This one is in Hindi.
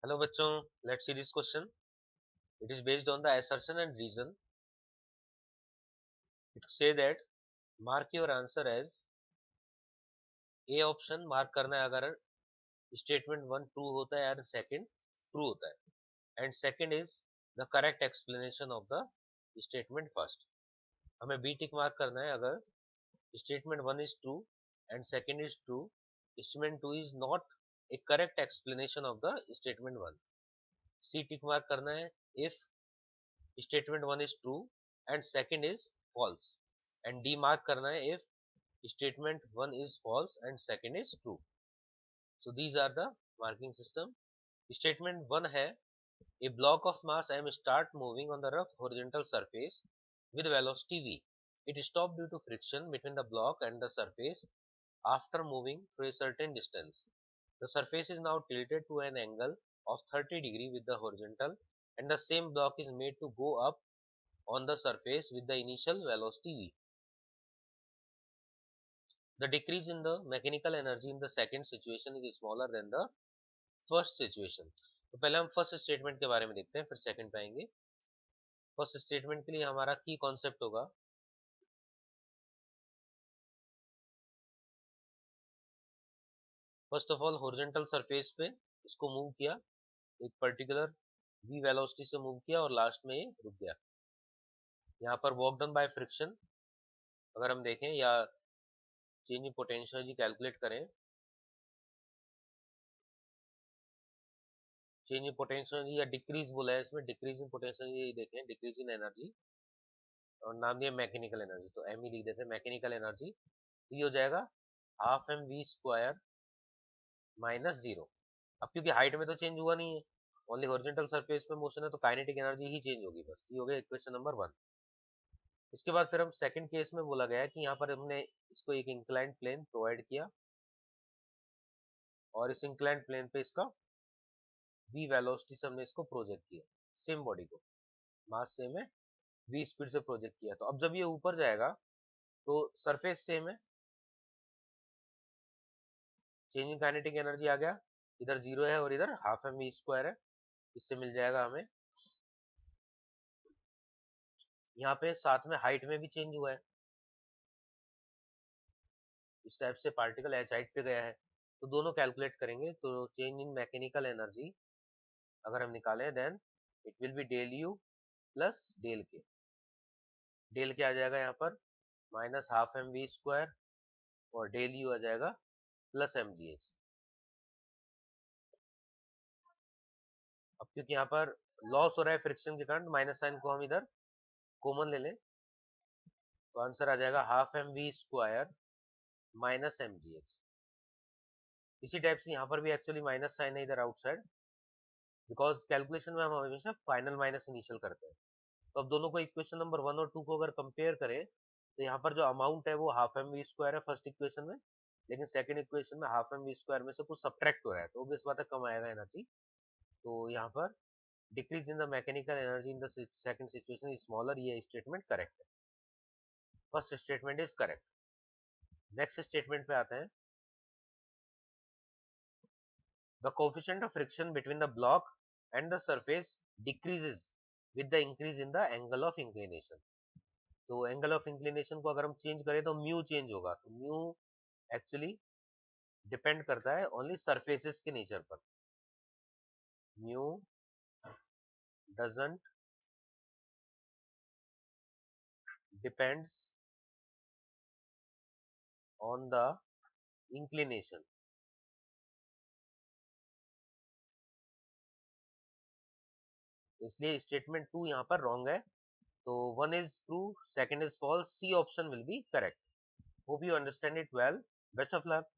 हेलो बच्चों, let's see this question. It is based on the assertion and reason. It say that mark your answer as A option mark करना है अगर स्टेटमेंट वन ट्रू होता है और सेकंड ट्रू होता है, and second is the correct explanation of the statement first. हमें बी टिक मार्क करना है अगर statement one is true and second is true. Statement two is not a correct explanation of the statement one. C tick mark करना है if statement one is true and second is false, and D mark करना है if statement one is false and second is true. So these are the marking system. Statement one है a block of mass m start moving on the rough horizontal surface with velocity v. It stopped due to friction between the block and the surface after moving for a certain distance. The surface is now tilted to an angle of 30 degrees with the horizontal, and the same block is made to go up on the surface with the initial velocity v. The decrease in the mechanical energy in the second situation is smaller than the first situation. तो पहले हम फर्स्ट स्टेटमेंट के बारे में देखते हैं, फिर सेकंड पे आएंगे. फर्स्ट स्टेटमेंट के लिए हमारा की कॉन्सेप्ट होगा, first of all horizontal surface पे इसको मूव किया, एक पर्टिकुलर v वेलोसिटी से मूव किया और लास्ट में ये रुक गया. यहाँ पर वॉक डन बाय फ्रिक्शन अगर हम देखें या change in potential energy calculate करें, चेंज इन पोटेंशियल एनर्जी या डिक्रीज बोला है इसमें, डिक्रीज इन पोटेंशियल एनर्जी देखें, डिक्रीज इन एनर्जी और नाम दिया मैकेनिकल एनर्जी, तो एम ही लिख देते हैं मैकेनिकल एनर्जी. ये हो जाएगा half m v square minus zero. अब क्योंकि हाइट में तो चेंज हुआ नहीं है, ओनली हॉरिजॉन्टल सरफेस पे मोशन है, तो काइनेटिक एनर्जी ही चेंज होगी बस. ये हो गया इक्वेशन नंबर वन. इसके बाद फिर हम सेकंड केस में बोला गया है कि यहाँ पर हमने इसको एक इंक्लाइंड प्लेन प्रोवाइड किया और इस इंक्लाइंड प्लेन पे इसका v वेलोसिटी से हमने इसको प्रोजेक्ट किया, सेम बॉडी को मास सेम है, v स्पीड से प्रोजेक्ट किया. तो अब जब ये ऊपर जाएगा तो सरफेस सेम है, चेंज इन काइनेटिक एनर्जी आ गया, इधर जीरो है और इधर हाफ एम वी स्क्वायर है. इससे मिल जाएगा हमें, यहाँ पे साथ में हाइट में भी चेंज हुआ है, इस टाइप से पार्टिकल एच हाइट पे गया है, तो दोनों कैलकुलेट करेंगे. तो चेंज इन मैकेनिकल एनर्जी अगर हम निकालें then it will be del U plus del K. Del K आ जाएगा यहाँ पर minus half m v square और डेल यू आ जाएगा प्लस एम जी एच. अब क्योंकि यहाँ पर लॉस हो रहा है फ्रिक्शन के कारण, माइनस साइन को हम इधर कॉमन ले लें, तो आंसर आ जाएगा half m v square minus m g h. इसी टाइप से यहाँ पर भी एक्चुअली माइनस साइन है इधर आउटसाइड, बिकॉज कैलकुलेशन में हम हमेशा फाइनल माइनस इनिशियल करते हैं. तो अब दोनों को इक्वेशन नंबर वन और टू को अगर कंपेयर करें तो यहाँ पर जो अमाउंट है वो हाफ एम वी स्क्वायर है फर्स्ट इक्वेशन में, लेकिन सेकंड इक्वेशन में हाफ एम वी स्क्वायर में से कुछ सब्ट्रैक्ट हो रहा है, तो obvious बात है कम आएगा एनर्जी. तो यहाँ पर decrease in the mechanical energy in the second situation is smaller, ये स्टेटमेंट करेक्ट है. First statement is correct. Next statement पे आते हैं. The coefficient of friction between the block and the surface decreases with the increase in the angle of inclination. तो एंगल ऑफ इंक्लिनेशन को अगर हम चेंज करें तो म्यू चेंज होगा, तो म्यू एक्चुअली डिपेंड करता है ओनली सरफेसेस के नेचर पर. Mu doesn't depends on the inclination. इसलिए स्टेटमेंट टू यहाँ पर रॉन्ग है. तो one is true, second is false, C option will be correct. Hope you understand it well. Best of luck.